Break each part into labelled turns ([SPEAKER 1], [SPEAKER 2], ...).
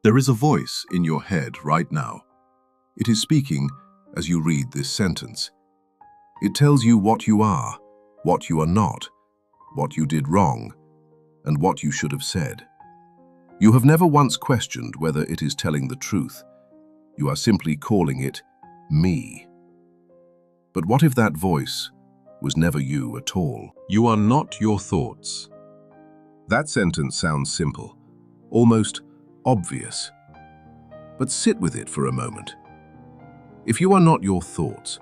[SPEAKER 1] There is a voice in your head right now. It is speaking as you read this sentence. It tells you what you are not, what you did wrong, and what you should have said. You have never once questioned whether it is telling the truth. You are simply calling it me. But what if that voice was never you at all? You are not your thoughts. That sentence sounds simple, almost obvious. But sit with it for a moment. If you are not your thoughts,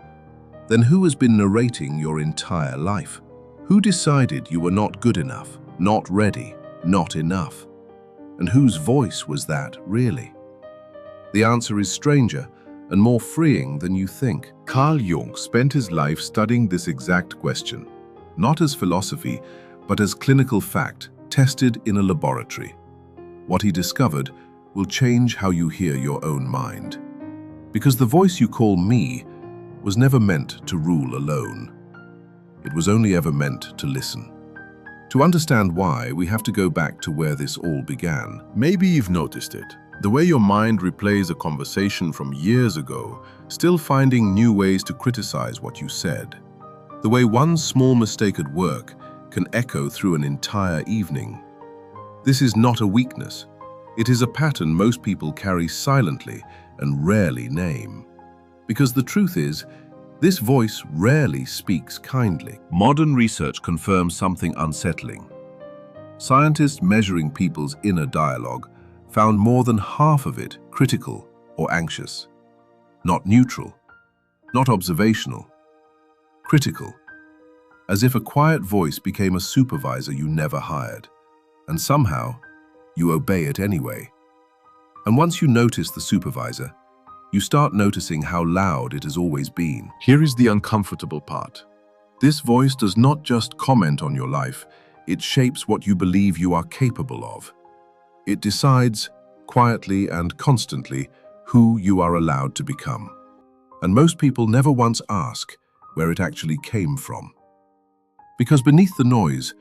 [SPEAKER 1] then who has been narrating your entire life? Who decided you were not good enough, not ready, not enough? And whose voice was that, really? The answer is stranger and more freeing than you think. Carl Jung spent his life studying this exact question, not as philosophy, but as clinical fact, tested in a laboratory. What he discovered will change how you hear your own mind. Because the voice you call me was never meant to rule alone. It was only ever meant to listen. To understand why, we have to go back to where this all began. Maybe you've noticed it. The way your mind replays a conversation from years ago, still finding new ways to criticize what you said. The way one small mistake at work can echo through an entire evening. This is not a weakness. It is a pattern most people carry silently and rarely name. Because the truth is, this voice rarely speaks kindly. Modern research confirms something unsettling. Scientists measuring people's inner dialogue found more than half of it critical or anxious. Not neutral, not observational, critical. As if a quiet voice became a supervisor you never hired, and somehow you obey it anyway. And once you notice the supervisor, you start noticing how loud it has always been. Here is the uncomfortable part. This voice does not just comment on your life, it shapes what you believe you are capable of. It decides, quietly and constantly, who you are allowed to become. And most people never once ask where it actually came from. Because beneath the noise,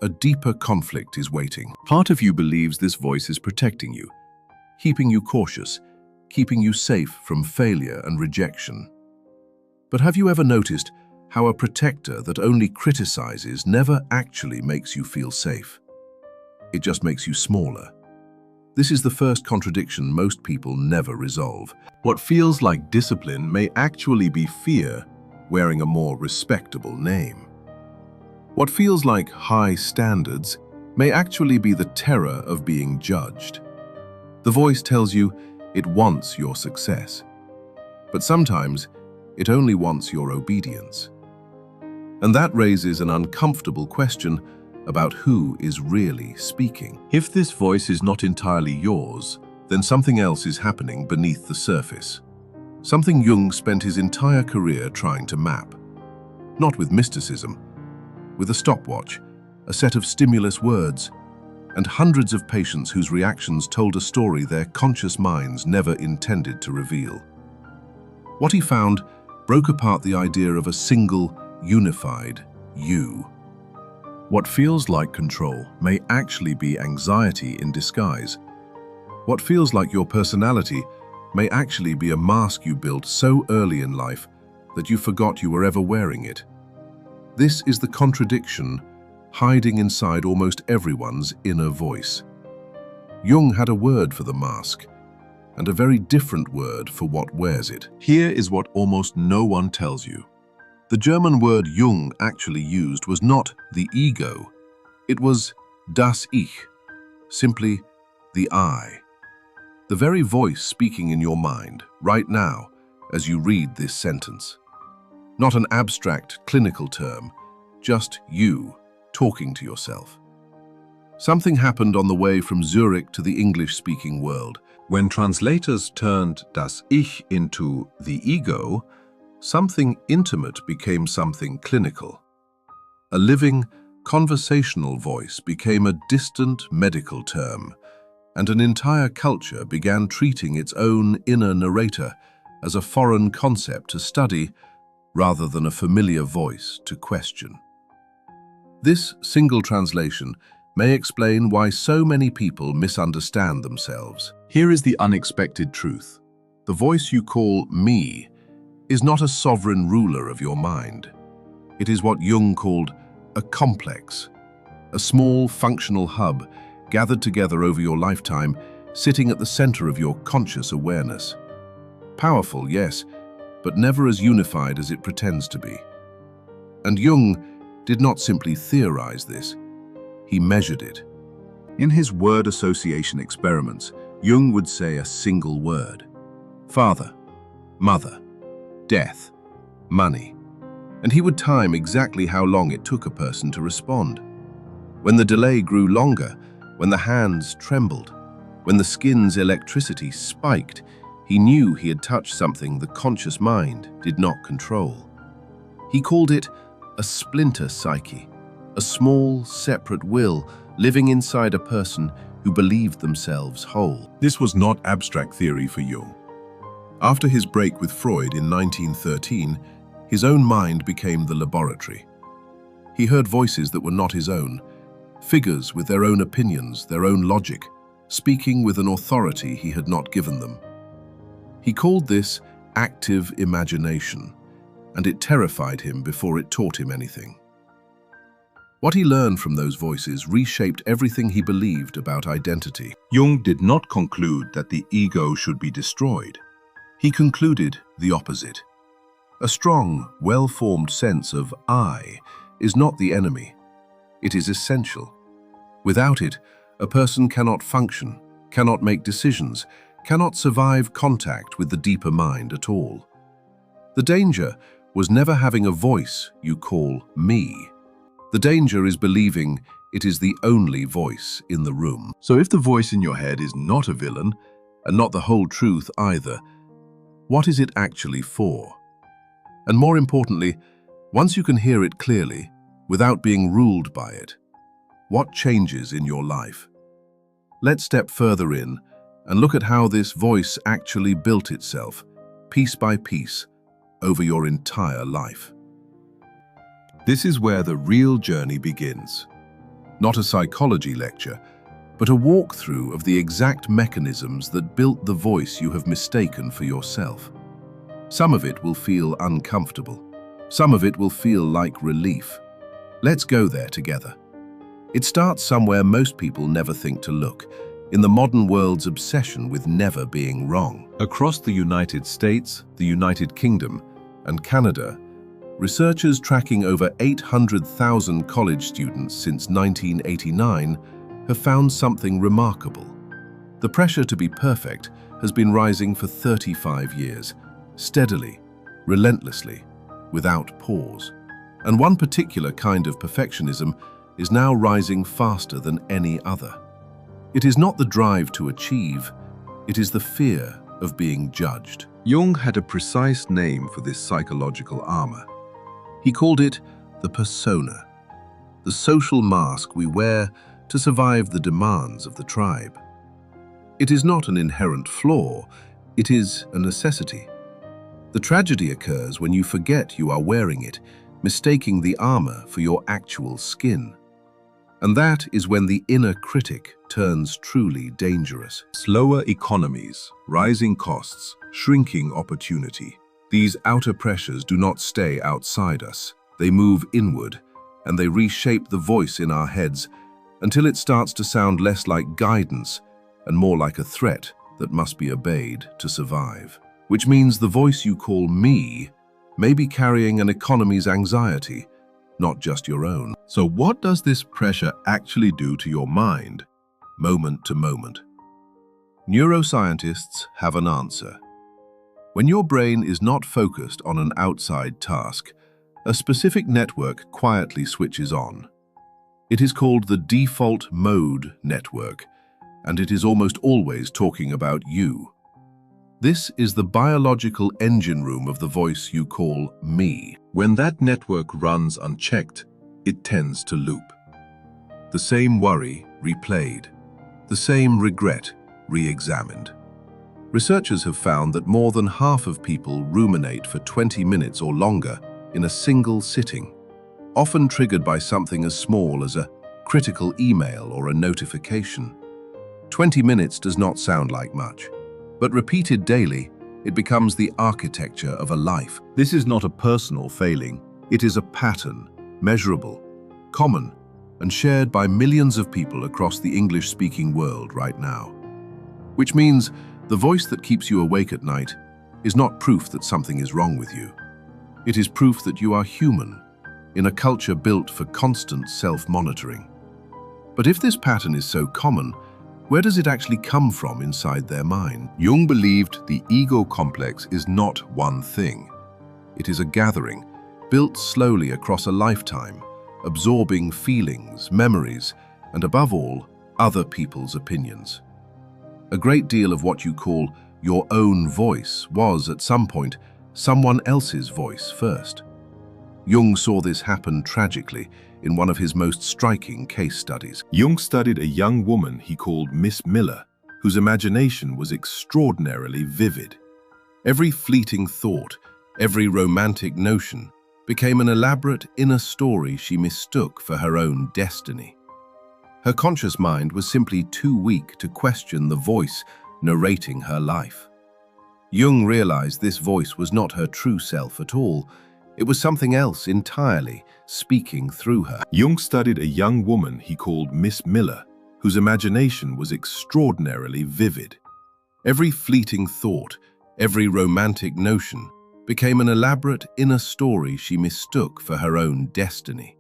[SPEAKER 1] a deeper conflict is waiting. Part of you believes this voice is protecting you, keeping you cautious, keeping you safe from failure and rejection. But have you ever noticed how a protector that only criticizes never actually makes you feel safe? It just makes you smaller. This is the first contradiction most people never resolve. What feels like discipline may actually be fear wearing a more respectable name. What feels like high standards may actually be the terror of being judged. The voice tells you it wants your success, but sometimes it only wants your obedience. And that raises an uncomfortable question about who is really speaking. If this voice is not entirely yours, then something else is happening beneath the surface. Something Jung spent his entire career trying to map. Not with mysticism, with a stopwatch, a set of stimulus words, and hundreds of patients whose reactions told a story their conscious minds never intended to reveal. What he found broke apart the idea of a single, unified you. What feels like control may actually be anxiety in disguise. What feels like your personality may actually be a mask you built so early in life that you forgot you were ever wearing it. This is the contradiction hiding inside almost everyone's inner voice. Jung had a word for the mask, and a very different word for what wears it. Here is what almost no one tells you. The German word Jung actually used was not the ego, it was das Ich, simply the I. The very voice speaking in your mind, right now, as you read this sentence. Not an abstract clinical term, just you talking to yourself. Something happened on the way from Zurich to the English-speaking world. When translators turned das Ich into the ego, something intimate became something clinical. A living, conversational voice became a distant medical term, and an entire culture began treating its own inner narrator as a foreign concept to study rather than a familiar voice to question. This single translation may explain why so many people misunderstand themselves. Here is the unexpected truth. The voice you call me is not a sovereign ruler of your mind. It is what Jung called a complex, a small functional hub gathered together over your lifetime, sitting at the center of your conscious awareness. Powerful, yes, but never as unified as it pretends to be. And Jung did not simply theorize this, he measured it. In his word association experiments, Jung would say a single word: father, mother, death, money. And he would time exactly how long it took a person to respond. When the delay grew longer, when the hands trembled, when the skin's electricity spiked, he knew he had touched something the conscious mind did not control. He called it a splinter psyche, a small, separate will living inside a person who believed themselves whole. This was not abstract theory for Jung. After his break with Freud in 1913, his own mind became the laboratory. He heard voices that were not his own, figures with their own opinions, their own logic, speaking with an authority he had not given them. He called this active imagination, and it terrified him before it taught him anything. What he learned from those voices reshaped everything he believed about identity. Jung did not conclude that the ego should be destroyed. He concluded the opposite. A strong, well-formed sense of I is not the enemy. It is essential. Without it, a person cannot function, cannot make decisions, cannot survive contact with the deeper mind at all. The danger was never having a voice you call me. The danger is believing it is the only voice in the room. So if the voice in your head is not a villain, and not the whole truth either, what is it actually for? And more importantly, once you can hear it clearly, without being ruled by it, what changes in your life? Let's step further in and look at how this voice actually built itself, piece by piece, over your entire life. This is where the real journey begins. Not a psychology lecture, but a walkthrough of the exact mechanisms that built the voice you have mistaken for yourself. Some of it will feel uncomfortable. Some of it will feel like relief. Let's go there together. It starts somewhere most people never think to look, in the modern world's obsession with never being wrong. Across the United States, the United Kingdom, and Canada, researchers tracking over 800,000 college students since 1989 have found something remarkable. The pressure to be perfect has been rising for 35 years, steadily, relentlessly, without pause. And one particular kind of perfectionism is now rising faster than any other. It is not the drive to achieve, it is the fear of being judged. Jung had a precise name for this psychological armor. He called it the persona, the social mask we wear to survive the demands of the tribe. It is not an inherent flaw, it is a necessity. The tragedy occurs when you forget you are wearing it, mistaking the armor for your actual skin. And that is when the inner critic turns truly dangerous. Slower economies, rising costs, shrinking opportunity. These outer pressures do not stay outside us. They move inward, and they reshape the voice in our heads until it starts to sound less like guidance and more like a threat that must be obeyed to survive. Which means the voice you call me may be carrying an economy's anxiety, not just your own. So what does this pressure actually do to your mind, moment to moment? Neuroscientists have an answer. When your brain is not focused on an outside task, a specific network quietly switches on. It is called the default mode network, and it is almost always talking about you. This is the biological engine room of the voice you call me. When that network runs unchecked, it tends to loop. The same worry replayed, the same regret re-examined. Researchers have found that more than half of people ruminate for 20 minutes or longer in a single sitting, often triggered by something as small as a critical email or a notification. 20 minutes does not sound like much, but repeated daily, it becomes the architecture of a life. This is not a personal failing. It is a pattern, measurable, common, and shared by millions of people across the English-speaking world right now. Which means the voice that keeps you awake at night is not proof that something is wrong with you. It is proof that you are human, in a culture built for constant self-monitoring. But if this pattern is so common, where does it actually come from inside their mind? Jung believed the ego complex is not one thing. It is a gathering, built slowly across a lifetime, absorbing feelings, memories, and above all, other people's opinions. A great deal of what you call your own voice was, at some point, someone else's voice first. Jung saw this happen tragically in one of his most striking case studies. Jung studied a young woman he called Miss Miller, whose imagination was extraordinarily vivid. Every fleeting thought, every romantic notion, became an elaborate inner story she mistook for her own destiny. Her conscious mind was simply too weak to question the voice narrating her life. Jung realized this voice was not her true self at all. It was something else entirely, speaking through her. Jung studied a young woman he called Miss Miller, whose imagination was extraordinarily vivid. Every fleeting thought, every romantic notion, became an elaborate inner story she mistook for her own destiny.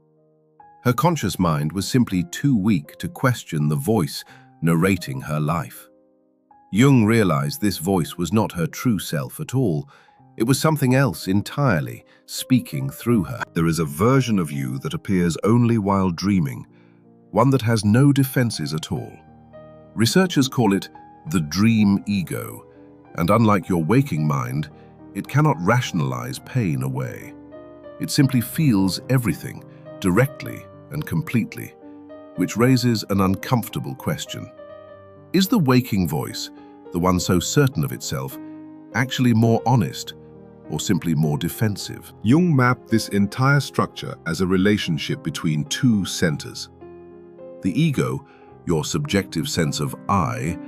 [SPEAKER 1] Her conscious mind was simply too weak to question the voice narrating her life. Jung realized this voice was not her true self at all. It was something else entirely, speaking through her. There is a version of you that appears only while dreaming, one that has no defenses at all. Researchers call it the dream ego, and unlike your waking mind, it cannot rationalize pain away. It simply feels everything, directly and completely, which raises an uncomfortable question. Is the waking voice, the one so certain of itself, actually more honest or simply more defensive? Jung mapped this entire structure as a relationship between two centers. The ego, your subjective sense of I,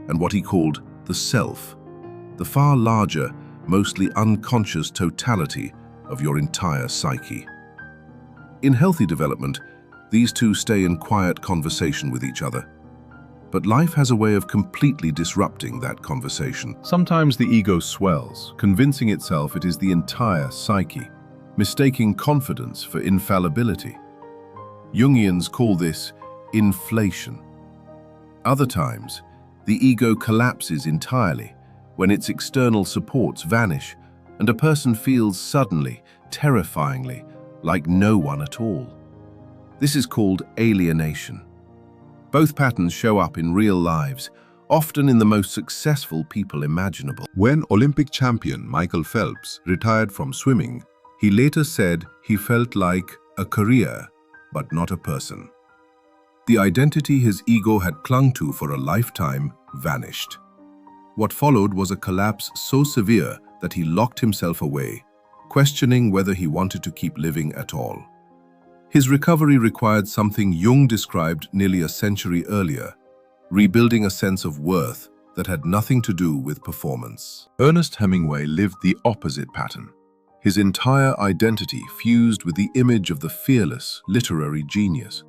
[SPEAKER 1] and what he called the self, the far larger, mostly unconscious totality of your entire psyche. In healthy development, these two stay in quiet conversation with each other. But life has a way of completely disrupting that conversation. Sometimes the ego swells, convincing itself it is the entire psyche, mistaking confidence for infallibility. Jungians call this inflation. Other times, the ego collapses entirely when its external supports vanish and a person feels suddenly, terrifyingly, like no one at all. This is called alienation. Both patterns show up in real lives, often in the most successful people imaginable. When Olympic champion Michael Phelps retired from swimming, he later said he felt like a career, but not a person. The identity his ego had clung to for a lifetime vanished. What followed was a collapse so severe that he locked himself away, questioning whether he wanted to keep living at all. His recovery required something Jung described nearly a century earlier, rebuilding a sense of worth that had nothing to do with performance. Ernest Hemingway lived the opposite pattern. His entire identity fused with the image of the fearless literary genius.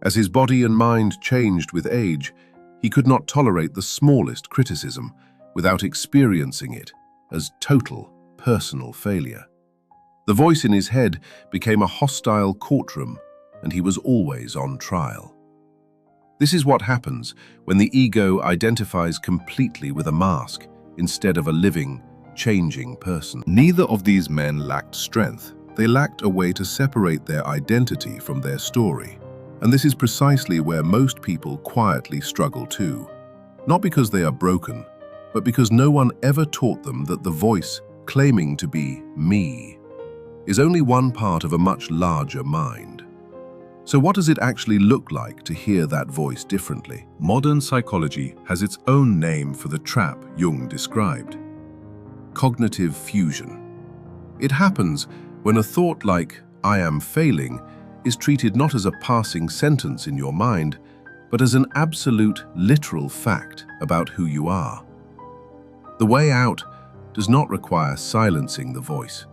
[SPEAKER 1] As his body and mind changed with age, he could not tolerate the smallest criticism without experiencing it as total personal failure. The voice in his head became a hostile courtroom, and he was always on trial. This is what happens when the ego identifies completely with a mask instead of a living, changing person. Neither of these men lacked strength. They lacked a way to separate their identity from their story. And this is precisely where most people quietly struggle too. Not because they are broken, but because no one ever taught them that the voice claiming to be me is only one part of a much larger mind. So what does it actually look like to hear that voice differently? Modern psychology has its own name for the trap Jung described: cognitive fusion. It happens when a thought like, "I am failing," is treated not as a passing sentence in your mind, but as an absolute, literal fact about who you are. The way out does not require silencing the voice.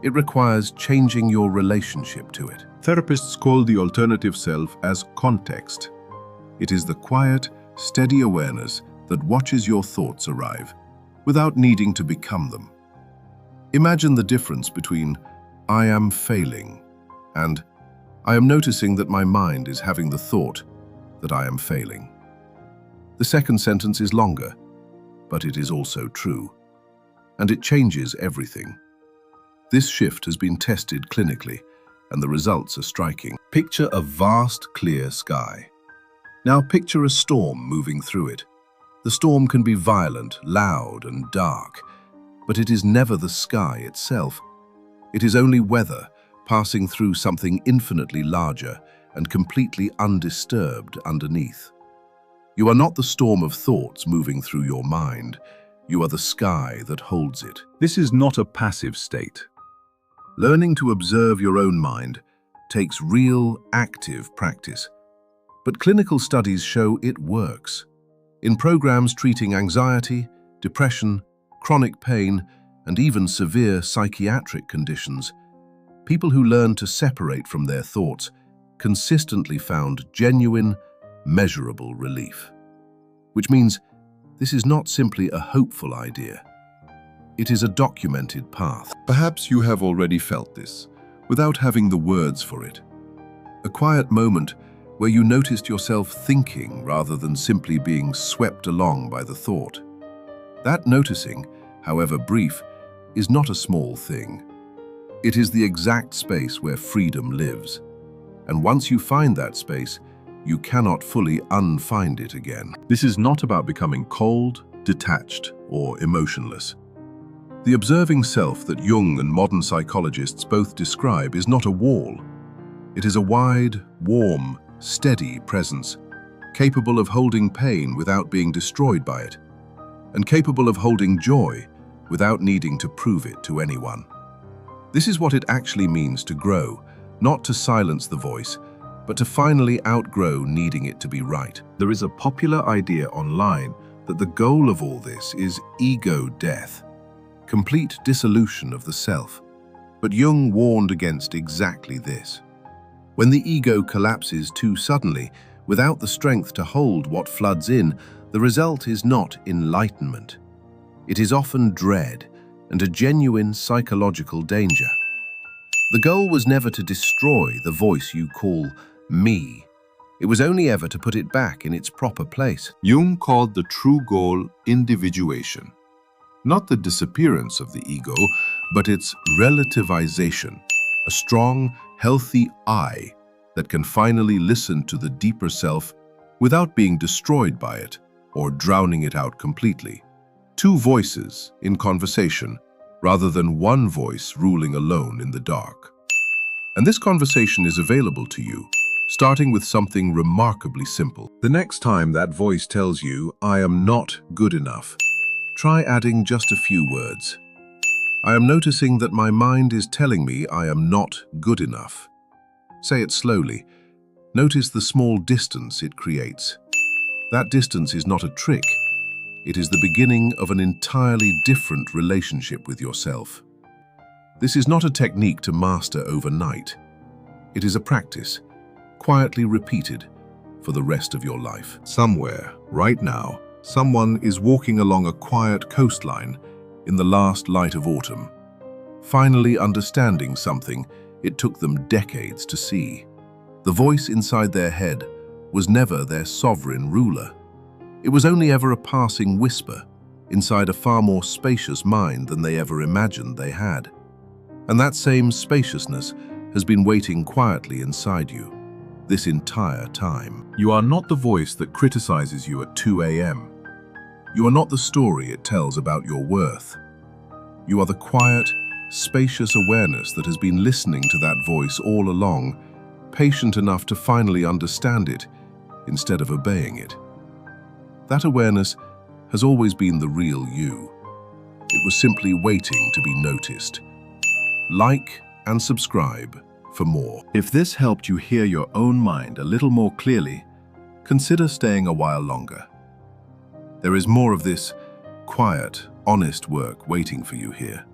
[SPEAKER 1] It requires changing your relationship to it. Therapists call the alternative self as context. It is the quiet, steady awareness that watches your thoughts arrive, without needing to become them. Imagine the difference between "I am failing" and "I am noticing that my mind is having the thought that I am failing." The second sentence is longer, but it is also true, and it changes everything. This shift has been tested clinically, and the results are striking. Picture a vast, clear sky. Now picture a storm moving through it. The storm can be violent, loud, and dark, but it is never the sky itself. It is only weather passing through something infinitely larger and completely undisturbed underneath. You are not the storm of thoughts moving through your mind. You are the sky that holds it. This is not a passive state. Learning to observe your own mind takes real, active practice. But clinical studies show it works. In programs treating anxiety, depression, chronic pain, and even severe psychiatric conditions, people who learn to separate from their thoughts consistently found genuine, measurable relief. Which means this is not simply a hopeful idea. It is a documented path. Perhaps you have already felt this, without having the words for it. A quiet moment where you noticed yourself thinking rather than simply being swept along by the thought. That noticing, however brief, is not a small thing. It is the exact space where freedom lives. And once you find that space, you cannot fully unfind it again. This is not about becoming cold, detached, or emotionless. The observing self that Jung and modern psychologists both describe is not a wall. It is a wide, warm, steady presence, capable of holding pain without being destroyed by it, and capable of holding joy without needing to prove it to anyone. This is what it actually means to grow, not to silence the voice, but to finally outgrow needing it to be right. There is a popular idea online that the goal of all this is ego death, complete dissolution of the self. But Jung warned against exactly this. When the ego collapses too suddenly, without the strength to hold what floods in, the result is not enlightenment. It is often dread and a genuine psychological danger. The goal was never to destroy the voice you call me. It was only ever to put it back in its proper place. Jung called the true goal individuation. Not the disappearance of the ego, but its relativization. A strong, healthy I that can finally listen to the deeper self without being destroyed by it or drowning it out completely. Two voices in conversation rather than one voice ruling alone in the dark. And this conversation is available to you, starting with something remarkably simple. The next time that voice tells you, "I am not good enough," try adding just a few words. "I am noticing that my mind is telling me I am not good enough." Say it slowly. Notice the small distance it creates. That distance is not a trick. It is the beginning of an entirely different relationship with yourself. This is not a technique to master overnight. It is a practice, quietly repeated for the rest of your life. Somewhere, right now, someone is walking along a quiet coastline in the last light of autumn, finally understanding something it took them decades to see. The voice inside their head was never their sovereign ruler. It was only ever a passing whisper inside a far more spacious mind than they ever imagined they had. And that same spaciousness has been waiting quietly inside you this entire time. You are not the voice that criticizes you at 2 a.m. You are not the story it tells about your worth. You are the quiet, spacious awareness that has been listening to that voice all along, patient enough to finally understand it instead of obeying it. That awareness has always been the real you. It was simply waiting to be noticed. Like and subscribe for more.
[SPEAKER 2] If this helped you hear your own mind a little more clearly, consider staying a while longer. There is more of this quiet, honest work waiting for you here.